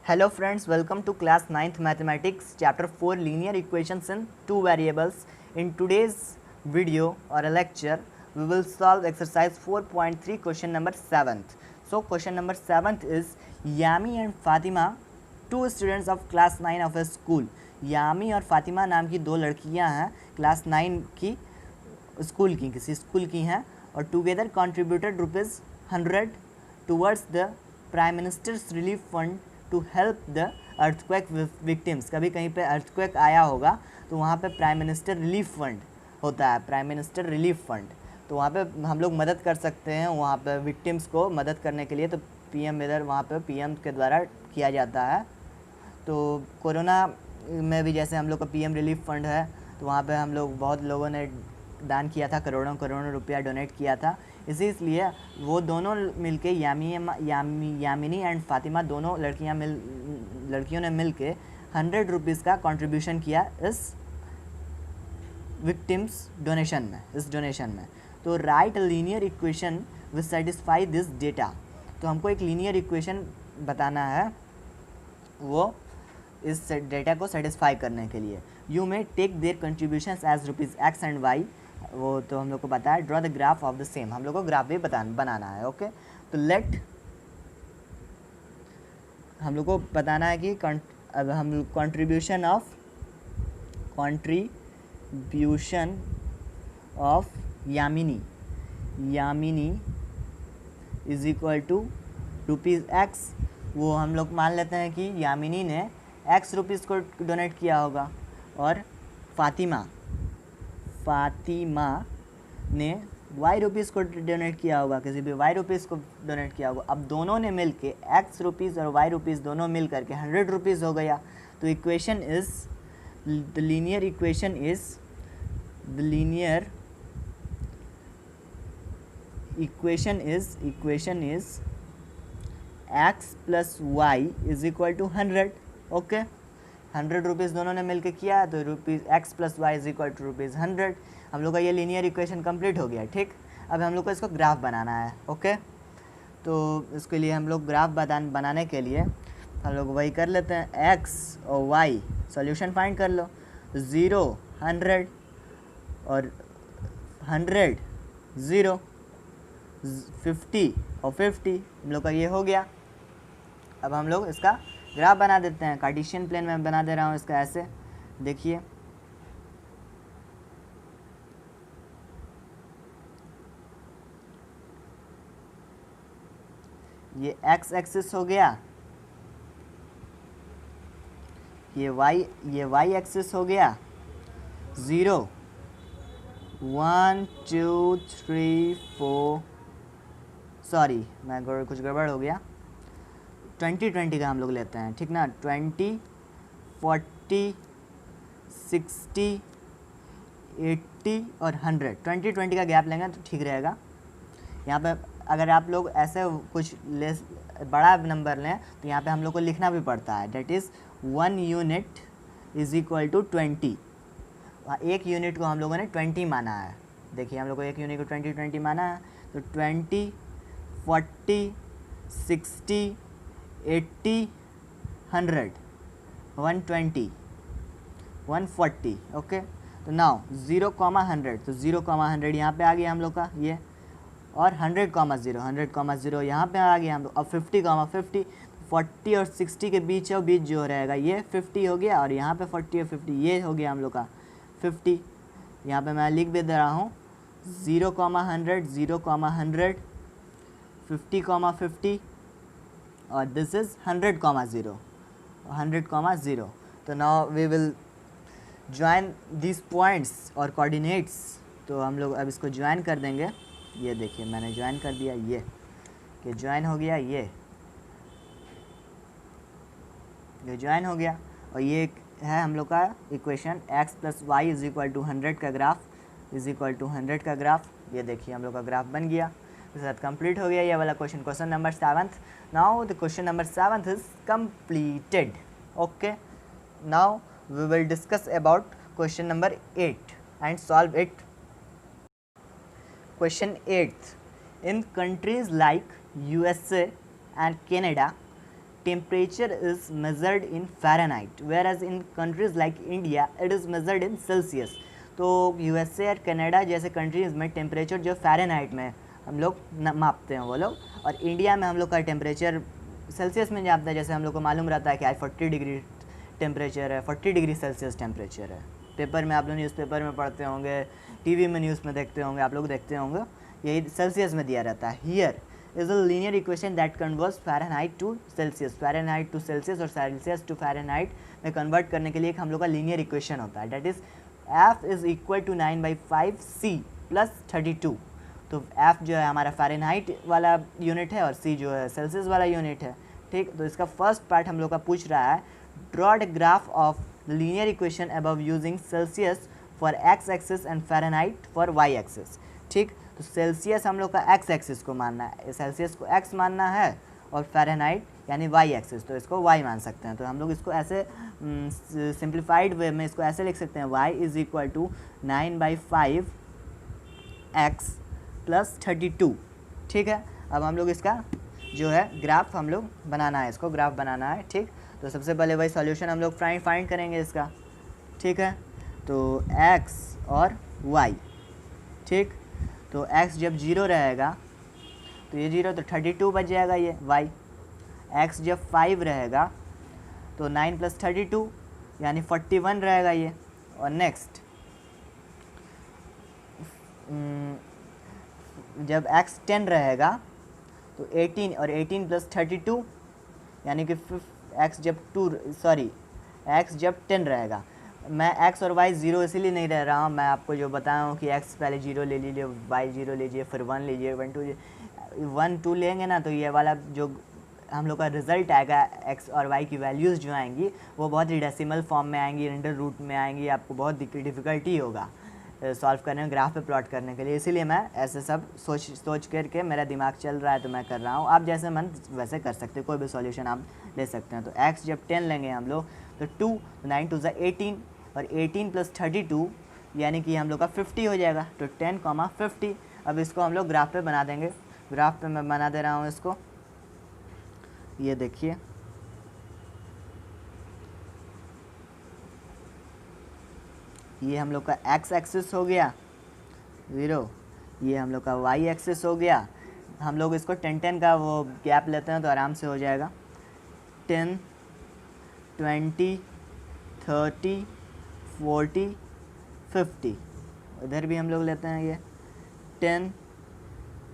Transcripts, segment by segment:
Hello friends, welcome to class 9th mathematics chapter 4 linear equations in two variables. In today's video or a lecture, we will solve exercise 4.3 question number 7th. So question number 7th is Yami and Fatima, two students of class 9 of a school. यामी और फातिमा नाम की दो लड़कियां हैं class 9 की school की किसी school की हैं और together contributed ₹100 towards the prime minister's relief fund to help the earthquake victims. कभी कहीं पे अर्थक्वेक आया होगा तो वहाँ पे प्राइम मिनिस्टर रिलीफ फंड होता है, प्राइम मिनिस्टर रिलीफ फंड, तो वहाँ पे हम लोग मदद कर सकते हैं वहाँ पे विक्टिम्स को मदद करने के लिए। तो पीएम इधर वहाँ पे पीएम के द्वारा किया जाता है। तो कोरोना में भी जैसे हम लोग का पीएम रिलीफ फंड है तो वहाँ पे हम लोग बहुत लोगों ने दान किया था, करोड़ों करोड़ों रुपया डोनेट किया था। इसलिए वो दोनों मिलके यामिनी एंड फातिमा दोनों लड़कियों ने मिलके ₹100 का कंट्रीब्यूशन किया इस विक्टिम्स डोनेशन में। तो right linear equation which satisfy this data. तो हमको एक लीनियर इक्वेशन बताना है वो इस डेटा को सेटिस्फाई करने के लिए। You may take their contributions as ₹X and Y, वो तो हम लोग को पता है। Draw the graph of the same, हम लोग को ग्राफ भी बनाना है। ओके, तो लेट हम लोग को बताना है कि अब हम contribution of Yamini is equal to ₹X। वो हम लोग मान लेते हैं कि यामिनी ने X रुपीज़ को डोनेट किया होगा और फातिमा ने Y रुपीज़ को डोनेट किया होगा, किसी भी Y रुपीज़ को डोनेट किया होगा। अब दोनों ने मिल के X रुपीज़ और Y रुपीज़ दोनों मिल करके ₹100 हो गया। तो equation is the linear equation is X plus Y is equal to 100। Okay, ₹100 दोनों ने मिलके किया है तो X plus Y is equal to ₹100। हम लोग का ये लीनियर इक्वेशन कंप्लीट हो गया। ठीक, अब हम लोग को इसको ग्राफ बनाना है। ओके, तो इसके लिए हम लोग ग्राफ बनाने के लिए हम लोग वही कर लेते हैं, X और Y सॉल्यूशन फाइंड कर लो। 0 100 और 100 0, 50 और 50, हम लोग का ये हो गया। अब हम लोग इसका ग्राफ बना देते हैं। कार्टेशियन प्लेन में बना दे रहा हूँ इसका, ऐसे देखिए। ये x एक्सिस हो गया, ये y एक्सिस हो गया। 0 1 2 3 4, सॉरी मैं कुछ गड़बड़ हो गया। 20 का हम लोग लेते हैं, ठीक ना। 20 40 60 80 और 100, 20 का गैप लेंगे तो ठीक रहेगा। यहाँ पे अगर आप लोग ऐसे कुछ बड़ा नंबर लें तो यहाँ पे हम लोग को लिखना भी पड़ता है, that is 1 unit is equal to 20। एक यूनिट को हम लोगों ने 20 माना है। देखिए हम लोग को एक यूनिट को 20 माना है, तो 20 40 60 80 100 120 140। ओके, तो नाउ 0,100, तो 0,100 यहाँ पे आ गया हम लोग का ये, और 100,0 यहाँ पे आ गया हम लोग। अब 50,50, 40 और 60 के बीच जो रहेगा ये 50 हो गया, और यहाँ पे 40 और 50 ये हो गया हम लोग का 50। यहाँ पे मैं लिख भी दे रहा हूँ 0,100 0,100 50,50 और दिस इज़ 100,0 100,0। तो now we will join this points और कोऑर्डिनेट्स। तो हम लोग अब इसको ज्वाइन कर देंगे। ये देखिए मैंने ज्वाइन कर दिया, ये ज्वाइन हो गया, ये ज्वाइन हो गया। और ये है हम लोग का equation X plus Y is equal to 100 का ग्राफ ये देखिए हम लोग का ग्राफ बन गया। इसके साथ कंप्लीट हो गया ये वाला question number 7th। Now the question number 7th is completed. Okay, now we will discuss about question number 8 and solve it. Question 8th. In countries like USA and Canada, temperature is measured in Fahrenheit, whereas in countries like India it is measured in Celsius. तो USA और Canada जैसे countries में temperature जो Fahrenheit में हम लोग मापते हैं वो लोग, और इंडिया में हम लोग का टेम्परेचर सेल्सियस में जापता है। जैसे हम लोग को मालूम रहता है कि आज 40 डिग्री टेम्परेचर है, 40 डिग्री सेल्सियस टेम्परेचर है। पेपर में आप लोग न्यूज़पेपर में पढ़ते होंगे, टीवी में न्यूज़ में देखते होंगे, आप लोग देखते होंगे, यही सेल्सियस में दिया रहता है। Here is a linear equation that converts Fahrenheit to Celsius, Fahrenheit to Celsius और सेल्सियस टू फ़ारेनहाइट में कन्वर्ट करने के लिए एक हम लोग का लीनियर इक्वेशन होता है, that is F is equal to 9/5 C plus 32। तो F जो है हमारा फ़ारेनहाइट वाला यूनिट है और C जो है सेल्सियस वाला यूनिट है। ठीक, तो इसका फर्स्ट पार्ट हम लोग का पूछ रहा है, draw the graph of linear equation above using Celsius for x axis and Fahrenheit for y axis. ठीक, तो सेल्सियस हम लोग का x एक्सिस को मानना है, सेल्सियस को x मानना है, और फ़ारेनहाइट यानी y एक्सिस तो इसको y मान सकते हैं। तो हम लोग इसको ऐसे सिंप्लीफाइड वे में इसको ऐसे लिख सकते हैं, y is equal to 9/5 x plus 32। ठीक है, अब हम लोग इसका जो है ग्राफ हम लोग बनाना है, इसको ग्राफ बनाना है। ठीक, तो सबसे पहले वही सॉल्यूशन हम लोग फाइंड करेंगे इसका। ठीक है, तो x और y। ठीक, तो x जब 0 रहेगा तो ये 0 तो 32 बच जाएगा ये y। x जब 5 रहेगा तो 9 प्लस 32 यानी 41 रहेगा ये। और नेक्स्ट जब x 10 रहेगा तो 18 और 18 प्लस 32 यानी कि x जब 10 रहेगा। मैं x और y 0 इसीलिए नहीं रह रहा हूँ, मैं आपको जो बताया हूँ कि x पहले 0 ले लीजिए, y 0 लीजिए, फिर 1 लीजिए, 1 2 लेंगे ना तो ये वाला जो हम लोग का रिज़ल्ट आएगा x और y की वैल्यूज़ जो आएंगी वो बहुत ही डेसिमल फॉर्म में आएंगी, अंडर रूट में आएंगी, आपको बहुत डिफ़िकल्टी होगा सॉल्व करने में, ग्राफ पे प्लॉट करने के लिए। इसीलिए मैं ऐसे सब सोच करके मेरा दिमाग चल रहा है तो मैं कर रहा हूँ। आप जैसे मन वैसे कर सकते हो, कोई भी सॉल्यूशन आप ले सकते हैं। तो x जब 10 लेंगे हम लोग तो 2 9 2 18 और 18 प्लस 32 यानी कि हम लोग का 50 हो जाएगा। तो 10, 50। अब इसको हम लोग ग्राफ पे बना देंगे। ग्राफ पे मैं बना दे रहा हूँ इसको, ये देखिए, ये हम लोग का x एक्सिस हो गया 0, ये हम लोग का y एक्सिस हो गया। हम लोग इसको 10 का वो गैप लेते हैं तो आराम से हो जाएगा। 10 20 30 40 50, इधर भी हम लोग लेते हैं ये 10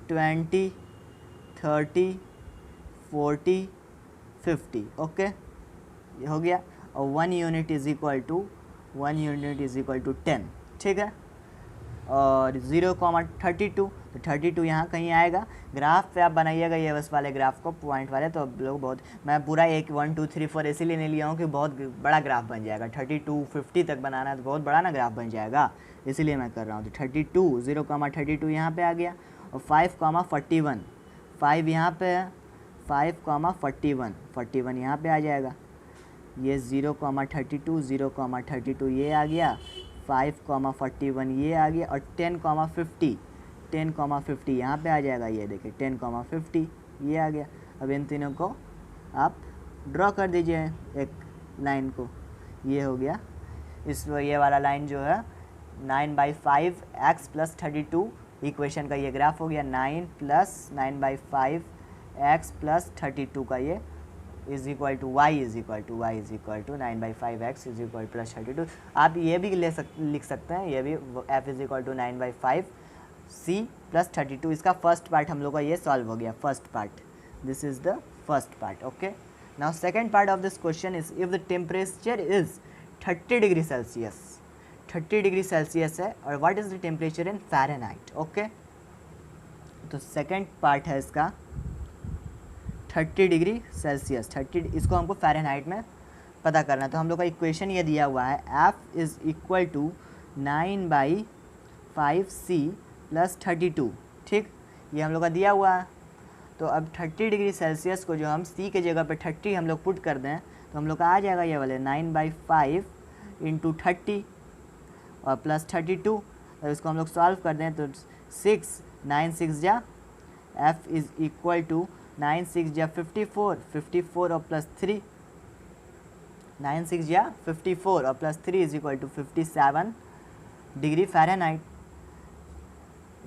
20 30 40 50। ओके, ये हो गया। और 1 यूनिट इज़ इक्वल टू 10। ठीक है, और 0,32 तो 32 यहाँ कहीं आएगा। ग्राफ पे आप बनाइएगा ये बस वाले ग्राफ को, पॉइंट वाले, तो लोग बहुत, मैं पूरा 1 1 2 3 4 इसीलिए नहीं लिया हूँ कि बहुत बड़ा ग्राफ बन जाएगा। 32 50 तक बनाना है तो बहुत बड़ा ना ग्राफ बन जाएगा, इसीलिए मैं कर रहा हूँ। तो 32 0,32 यहाँ पे आ गया, और 5,41 5 यहाँ पे है, 5,41 यहाँ पे आ जाएगा। ये 0,32 0,32 ये आ गया, 5,41 ये आ गया, और 10,50 यहाँ पे आ जाएगा। ये देखिए 10,50 ये आ गया। अब इन तीनों को आप ड्रॉ कर दीजिए एक लाइन को, ये हो गया। ये वाला लाइन जो है 9/5 x प्लस 32 इक्वेशन का ये ग्राफ हो गया। 9 प्लस 9/5 x प्लस 32 का ये is equal to y is equal to 9/5 x is equal plus 32। आप ये भी लिख सकते हैं, ये भी f is equal to 9/5 c plus 32। इसका फर्स्ट पार्ट हम लोग का ये सॉल्व हो गया, first part, this is the first part. Okay, now second part of this question is if the temperature is 30 degree Celsius, 30 degree Celsius है, और what is the temperature in Fahrenheit. Okay, तो second part है इसका 30 degree Celsius, 30, इसको हमको Fahrenheit में पता करना है। तो हम लोग का इक्वेशन ये दिया हुआ है, F is equal to 9/5 C plus 32। ठीक, ये हम लोग का दिया हुआ है। तो अब 30 डिग्री सेल्सियस को जो हम C के जगह पे 30 हम लोग पुट कर दें तो हम लोग का आ जाएगा ये वाले 9/5 इंटू 30 और प्लस 32। और इसको हम लोग सॉल्व कर दें तो 6 9 6 जा, F इज़ इक्वल टू 9 6 या 54, 54 और प्लस 3, 9 6 या 54 और plus 3 is equal to 57 degree Fahrenheit.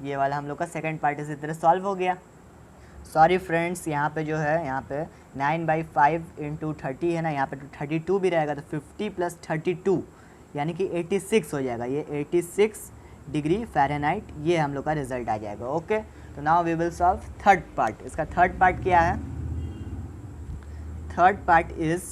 ये वाला हम लोग का सेकंड पार्ट इसी तरह सॉल्व हो गया। सॉरी फ्रेंड्स, यहाँ पे जो है यहाँ पे 9/5 इंटू 30 है ना, यहाँ पे 32 भी रहेगा, तो 50 प्लस 32 यानी कि 86 हो जाएगा। ये 86 डिग्री फ़ारेनहाइट ये हम लोग का रिजल्ट आ जाएगा। ओके, तो now we will solve third part. इसका थर्ड पार्ट क्या है? Third part is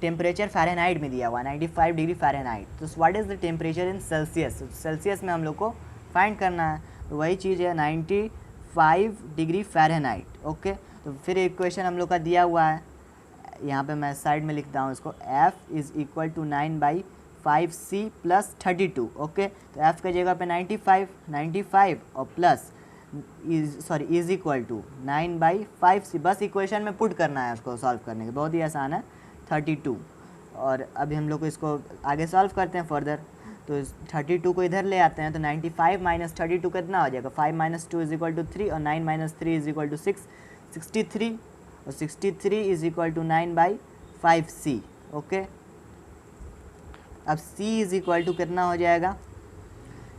temperature Fahrenheit में दिया हुआ 95 डिग्री फ़ारेनहाइट। तो what is the temperature in Celsius? Celsius में हम लोग को फाइंड करना है, तो वही चीज़ है 95 डिग्री फ़ारेनहाइट। ओके, तो फिर इक्वेशन हम लोग का दिया हुआ है, यहाँ पे मैं साइड में लिखता हूँ इसको, F is equal to 9/5C plus 32। Okay, तो F का जगह पे 95 और plus is equal to 9/5C, बस इक्वेशन में पुट करना है उसको सॉल्व करने के, बहुत ही आसान है, 32। और अभी हम लोग को इसको आगे सॉल्व करते हैं फर्दर। तो 32 को इधर ले आते हैं, तो 95 माइनस 32 कितना हो जाएगा? 5 माइनस 2 इज इक्वल टू 3 और 9 माइनस 3 इज इक्वल टू 6, 63 और 63 is equal to 9/5C। Okay, अब C इज इक्वल टू कितना हो जाएगा?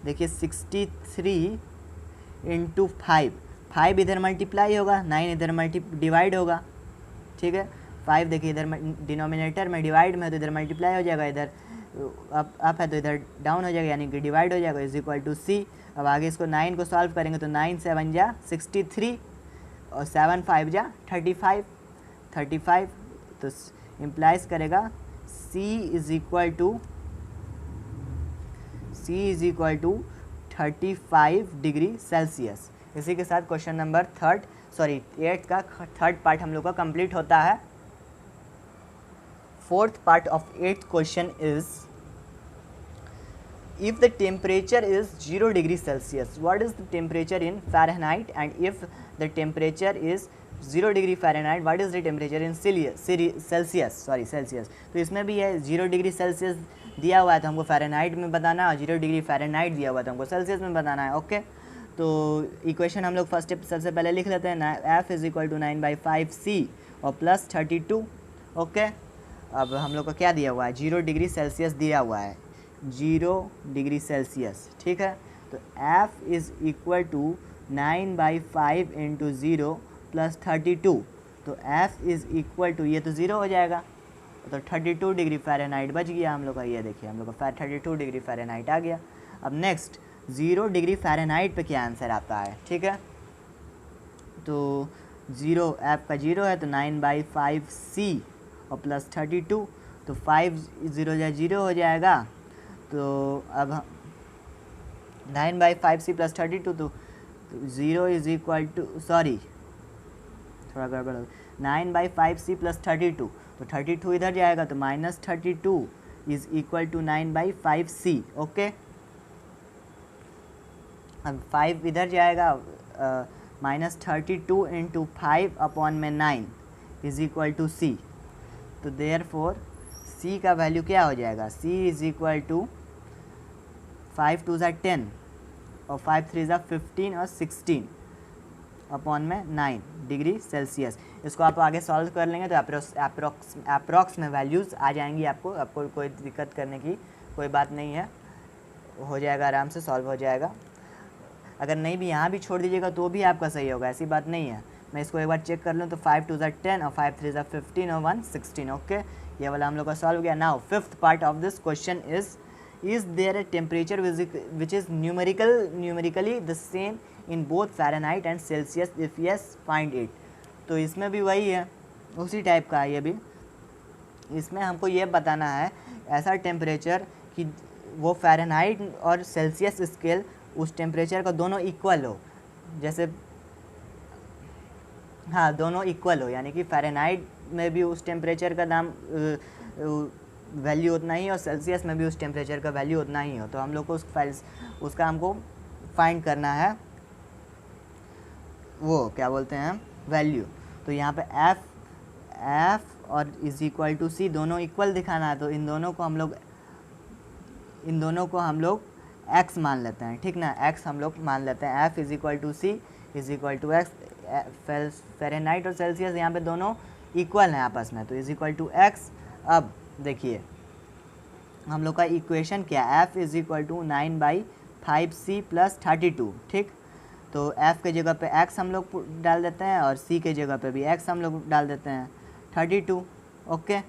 देखिए 63 इंटू 5 इधर मल्टीप्लाई होगा, 9 इधर डिवाइड होगा, ठीक है। 5 देखिए इधर डिनोमिनेटर में डिवाइड में, तो इधर मल्टीप्लाई हो जाएगा, इधर अप है तो इधर डाउन हो जाएगा, यानी कि डिवाइड हो जाएगा, इज इक्वल टू C। अब आगे इसको 9 को सॉल्व करेंगे, तो 9 7 जा 63 और 7 5 जा 35, तो इम्प्लाइज करेगा C is equal to 35 degree Celsius. इसी के साथ क्वेश्चन नंबर 8 का थर्ड पार्ट हम लोग का कंप्लीट होता है। Fourth part of 8th question is, if the temperature is 0 degree Celsius, what is the temperature in Fahrenheit? And if the temperature is 0 degree Fahrenheit, what is the temperature in Celsius? तो इसमें भी है 0 degree Celsius दिया हुआ है तो हमको Fahrenheit में बताना है, और 0 डिग्री फ़ारेनहाइट दिया हुआ है तो हमको सेल्सियस में बताना है। ओके, तो इक्वेशन हम लोग फर्स्ट सबसे पहले लिख लेते हैं, F is equal to 9/5C और प्लस 32। ओके, अब हम लोग को क्या दिया हुआ है? 0 डिग्री सेल्सियस दिया हुआ है, 0 डिग्री सेल्सियस, ठीक है। तो F is equal to 9/5 into 0 plus 32, तो F इज़ इक्वल टू, ये तो 0 हो जाएगा, तो 32 डिग्री फ़ारेनहाइट बच गया हम लोग का। ये देखिए हम लोग का 32 डिग्री फ़ारेनहाइट आ गया। अब नेक्स्ट 0 डिग्री फ़ारेनहाइट पे क्या आंसर आता है, ठीक है। तो 0 F का 0 है, तो 9/5C और प्लस 32, तो 5 0 या 0 हो जाएगा। तो अब 9/5C प्लस 32, तो 0 इज इक्वल टू, सॉरी थोड़ा गड़बड़ हो, 9/5C प्लस 32, तो 32 इधर जाएगा, तो minus 32 is equal to 9/5C। Okay, अब 5 इधर जाएगा, माइनस 32 इंटू 5 अपॉन में 9 इज इक्वल टू C। तो देयरफॉर C का वैल्यू क्या हो जाएगा? C इज इक्वल टू 5 2 ज़ा 10 और 5 3 ज़ा 15 और 16 अपॉन में 9 डिग्री सेल्सियस। इसको आप आगे सॉल्व कर लेंगे तो अप्रॉक्स में वैल्यूज़ आ जाएंगी। आपको कोई दिक्कत करने की कोई बात नहीं है, हो जाएगा, आराम से सॉल्व हो जाएगा। अगर नहीं भी यहाँ भी छोड़ दीजिएगा तो भी आपका सही होगा, ऐसी बात नहीं है। मैं इसको एक बार चेक कर लूँ, तो 5 2 ज़ा 10 और 5 3 ज़ा 15 और 1 16। ओके, ये वाला हम लोग का सॉल्व हो गया। Now fifth part of this question is there a temperature which is numerically the same in both Fahrenheit and Celsius? If yes, find it। तो इसमें भी वही है, उसी टाइप का है ये भी। इसमें हमको ये बताना है ऐसा टेम्परेचर कि वो फ़ारेनहाइट और सेल्सियस स्केल उस टेम्परेचर का दोनों इक्वल हो, जैसे हाँ दोनों इक्वल हो, यानी कि फ़ारेनहाइट में भी उस टेम्परेचर का दाम वैल्यू उतना ही और सेल्सियस में भी उस टेम्परेचर का वैल्यू उतना ही हो। तो हम लोग को उसका हमको फाइंड करना है, वो क्या बोलते हैं, वैल्यू। तो यहाँ पे F और इज इक्वल टू C दोनों इक्वल दिखाना है, तो इन दोनों को हम लोग x मान लेते हैं, ठीक ना। x हम लोग मान लेते हैं, F is equal to C is equal to x। Fahrenheit और सेल्सियस यहाँ पे दोनों इक्वल हैं आपस में, तो इज़ इक्वल टू एक्स। अब देखिए हम लोग का इक्वेशन क्या है, F is equal to 9/5c + 32, ठीक। तो एफ़ के जगह पे एक्स हम लोग डाल देते हैं और सी के जगह पे भी एक्स हम लोग डाल देते हैं 32, ओके।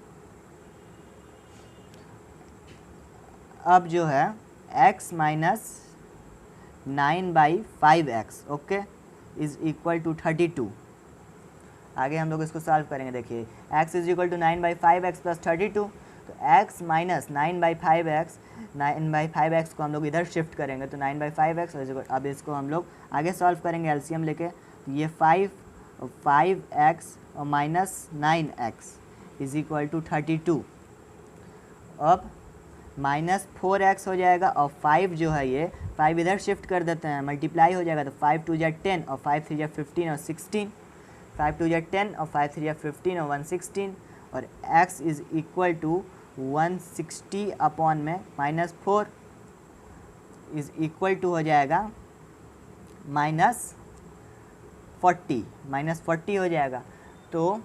अब जो है x minus 9/5x, okay, is equal to 32। आगे हम लोग इसको सॉल्व करेंगे। देखिए x is equal to 9/5x + 32, तो x माइनस 9/5x को हम लोग इधर शिफ्ट करेंगे, तो 9/5x। अब इसको हम लोग आगे सॉल्व करेंगे एलसीएम लेके, तो ये 5x और minus 9x is equal to 32। अब -4x हो जाएगा और 5 जो है ये 5 इधर शिफ्ट कर देते हैं, मल्टीप्लाई हो जाएगा, तो 5 2 जा 10 और 5 3 जा 15 और 16, 5 2 जा 10 और 5 3 जा 15 और 116, और x is equal to 160 upon में -4 इज़ इक्वल टू हो जाएगा -40 हो जाएगा। तो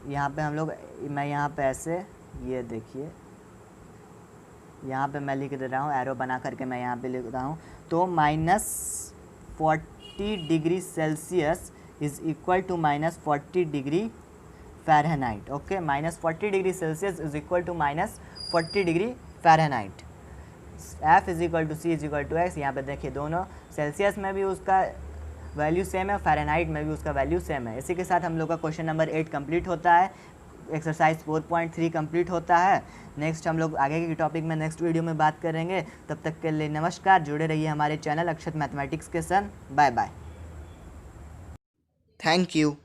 यहाँ पे हम लोग, मैं यहाँ पे ऐसे, ये देखिए यहाँ पे मैं लिख दे रहा हूँ, एरो बना करके मैं यहाँ पे लिख रहा हूँ, तो -40 degree Celsius is equal to -40 degree Fahrenheit, okay. -40 degree Celsius is equal to -40 degree Fahrenheit. F is equal to C is equal to X. यहाँ पे देखिए दोनों सेल्सियस में भी उसका वैल्यू सेम है, फ़ारेनहाइट में भी उसका वैल्यू सेम है। इसी के साथ हम लोग का क्वेश्चन नंबर 8 कंप्लीट होता है, एक्सरसाइज 4.3 कंप्लीट होता है। नेक्स्ट हम लोग आगे के टॉपिक में नेक्स्ट वीडियो में बात करेंगे। तब तक के लिए नमस्कार, जुड़े रहिए हमारे चैनल अक्षत मैथमेटिक्स के संग। Bye bye, thank you.